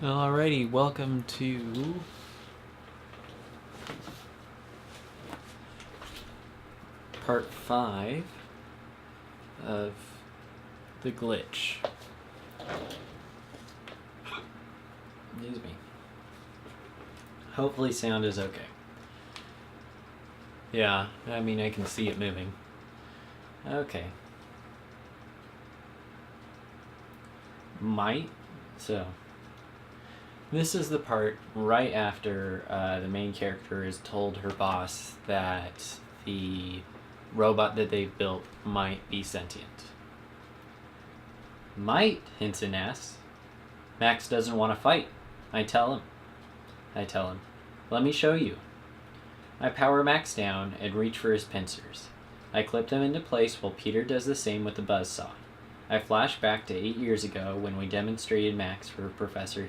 Alrighty, welcome to part 5 of The Glitch. Excuse me. Hopefully sound is okay. Yeah, I mean I can see it moving. Okay. So this is the part right after the main character is told her boss that the robot that they've built might be sentient. Might, Hinson asks. Max doesn't want to fight. I tell him, let me show you. I power Max down and reach for his pincers. I clip them into place while Peter does the same with the buzzsaw. I flash back to 8 years ago when we demonstrated Max for Professor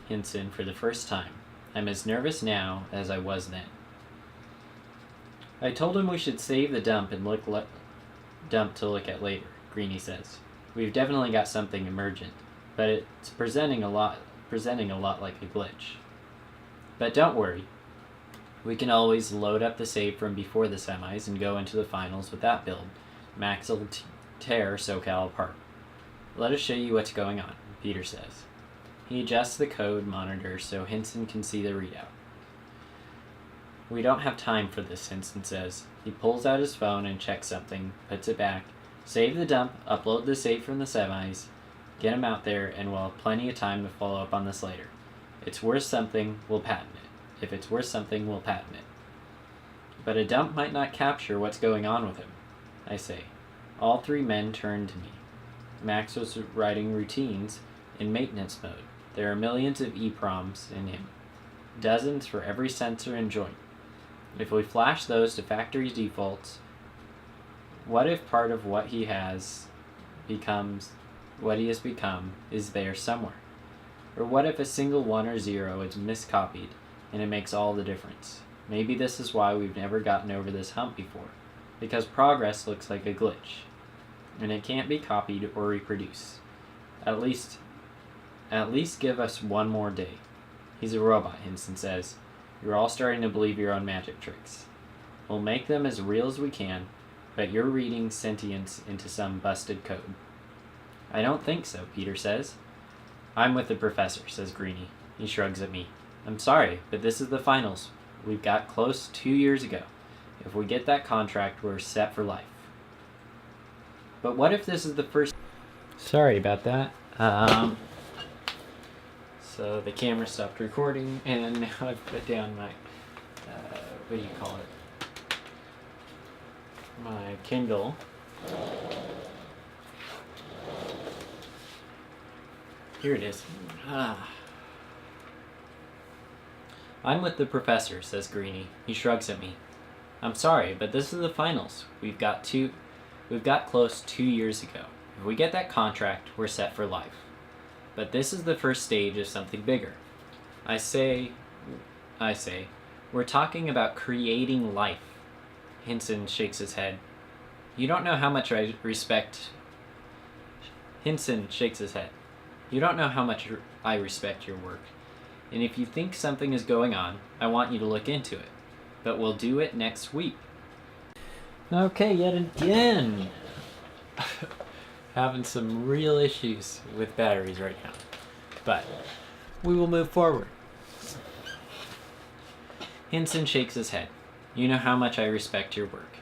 Hinson for the first time. I'm as nervous now as I was then. I told him we should save the dump and dump to look at later, Greenie says. We've definitely got something emergent, but it's presenting a lot like a glitch. But don't worry. We can always load up the save from before the semis and go into the finals with that build. Max will tear SoCal apart. Let us show you what's going on, Peter says. He adjusts the code monitor so Hinson can see the readout. We don't have time for this, Hinson says. He pulls out his phone and checks something, puts it back, save the dump, upload the save from the semis, get him out there, and we'll have plenty of time to follow up on this later. It's worth something, we'll patent it. If it's worth something, we'll patent it. But a dump might not capture what's going on with him, I say. All three men turn to me. Max was writing routines in maintenance mode. There are millions of EPROMs in him. Dozens for every sensor and joint. If we flash those to factory defaults, what if part of what he has become is there somewhere? Or what if a single 1 or 0 is miscopied and it makes all the difference? Maybe this is why we've never gotten over this hump before, because progress looks like a glitch, and it can't be copied or reproduced. At least give us one more day. He's a robot, Hinson says. You're all starting to believe your own magic tricks. We'll make them as real as we can, but you're reading sentience into some busted code. I don't think so, Peter says. I'm with the professor, says Greenie. He shrugs at me. I'm sorry, but this is the finals. We've got close 2 years ago. If we get that contract, we're set for life. But what if this is the first... Sorry about that. So the camera stopped recording, and now I've put down my, what do you call it? My Kindle. Here it is. I'm with the professor, says Greenie. He shrugs at me. I'm sorry, but this is the finals. We've got close 2 years ago. If we get that contract, we're set for life. But this is the first stage of something bigger. I say, we're talking about creating life. Hinson shakes his head. You don't know how much I respect... Hinson shakes his head. You don't know how much I respect your work. And if you think something is going on, I want you to look into it. But we'll do it next week. Okay, yet again. Having some real issues with batteries right now. But we will move forward. Hinson shakes his head. You know how much I respect your work.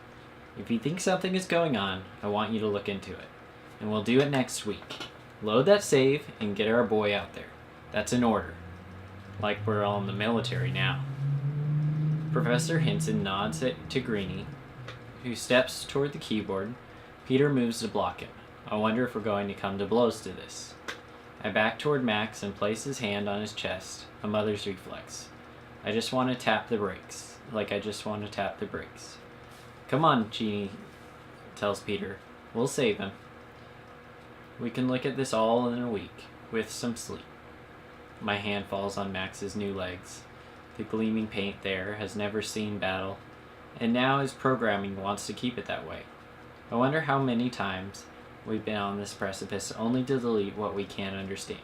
If you think something is going on, I want you to look into it. And we'll do it next week. Load that save and get our boy out there. That's an order. Like we're all in the military now. Professor Hinson nods to Greenie, who steps toward the keyboard. Peter moves to block him. I wonder if we're going to come to blows to this. I back toward Max and place his hand on his chest, a mother's reflex. I just want to tap the brakes. Come on, Genie, tells Peter. We'll save him. We can look at this all in a week, with some sleep. My hand falls on Max's new legs. The gleaming paint there has never seen battle, and now his programming wants to keep it that way. I wonder how many times we've been on this precipice only to delete what we can't understand.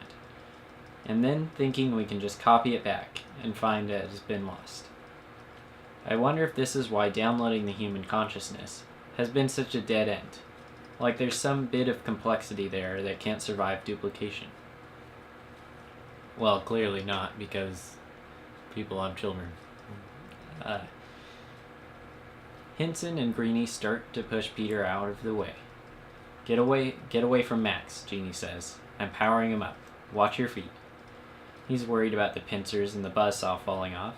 and then thinking we can just copy it back and find it has been lost. I wonder if this is why downloading the human consciousness has been such a dead end. Like there's some bit of complexity there that can't survive duplication. Well, clearly not, because people have children. Hinson and Greenie start to push Peter out of the way. Get away from Max, Jeannie says. I'm powering him up. Watch your feet. He's worried about the pincers and the buzzsaw falling off.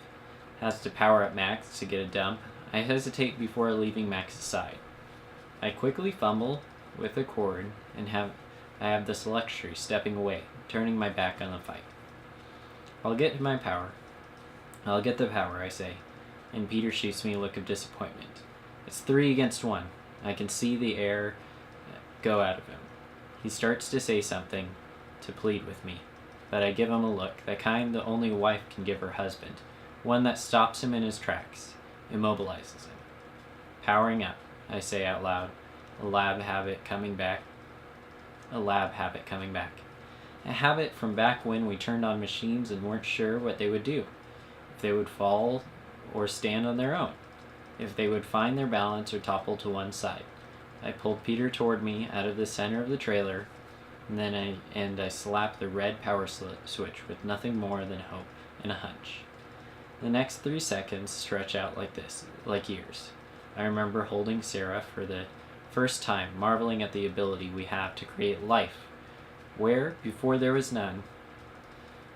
Has to power up Max to get a dump. I hesitate before leaving Max's side. I quickly fumble with the cord and I have this luxury stepping away, turning my back on the fight. I'll get the power, I say, and Peter shoots me a look of disappointment. It's 3 against 1. I can see the air go out of him. He starts to say something, to plead with me, but I give him a look, the kind that only a wife can give her husband, one that stops him in his tracks, immobilizes him. Powering up, I say out loud, a lab habit coming back. A habit from back when we turned on machines and weren't sure what they would do. If they would fall or stand on their own. If they would find their balance or topple to one side. I pulled Peter toward me out of the center of the trailer, and I slapped the red power switch with nothing more than hope and a hunch. The next 3 seconds stretch out like this, like years. I remember holding Sarah for the first time, marveling at the ability we have to create life, where, before there was none.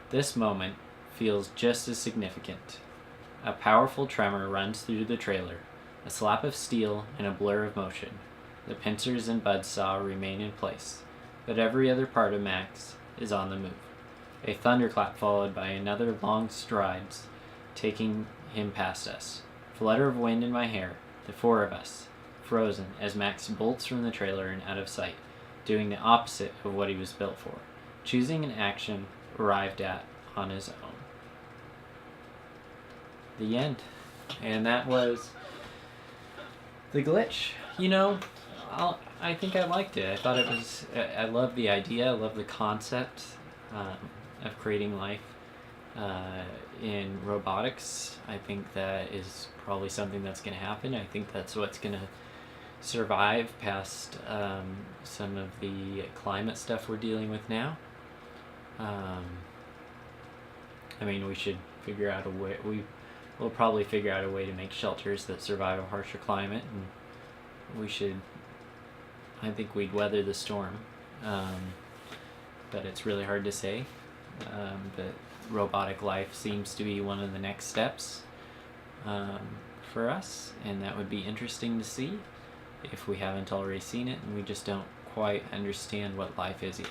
This moment feels just as significant. A powerful tremor runs through the trailer, a slap of steel and a blur of motion. The pincers and buzzsaw remain in place, but every other part of Max is on the move. A thunderclap followed by another long strides, taking him past us. Flutter of wind in my hair, the 4 of us, frozen as Max bolts from the trailer and out of sight, doing the opposite of what he was built for, choosing an action arrived at on his own. The end. And that was The Glitch. You know, I think I liked it. I thought it was, I love the idea, I love the concept of creating life in robotics. I think that is probably something that's going to happen. I think that's what's going to survive past some of the climate stuff we're dealing with now. I mean, we should figure out a way, we'll probably figure out a way to make shelters that survive a harsher climate, and I think we'd weather the storm, but it's really hard to say. But robotic life seems to be one of the next steps for us, and that would be interesting to see if we haven't already seen it and we just don't quite understand what life is yet.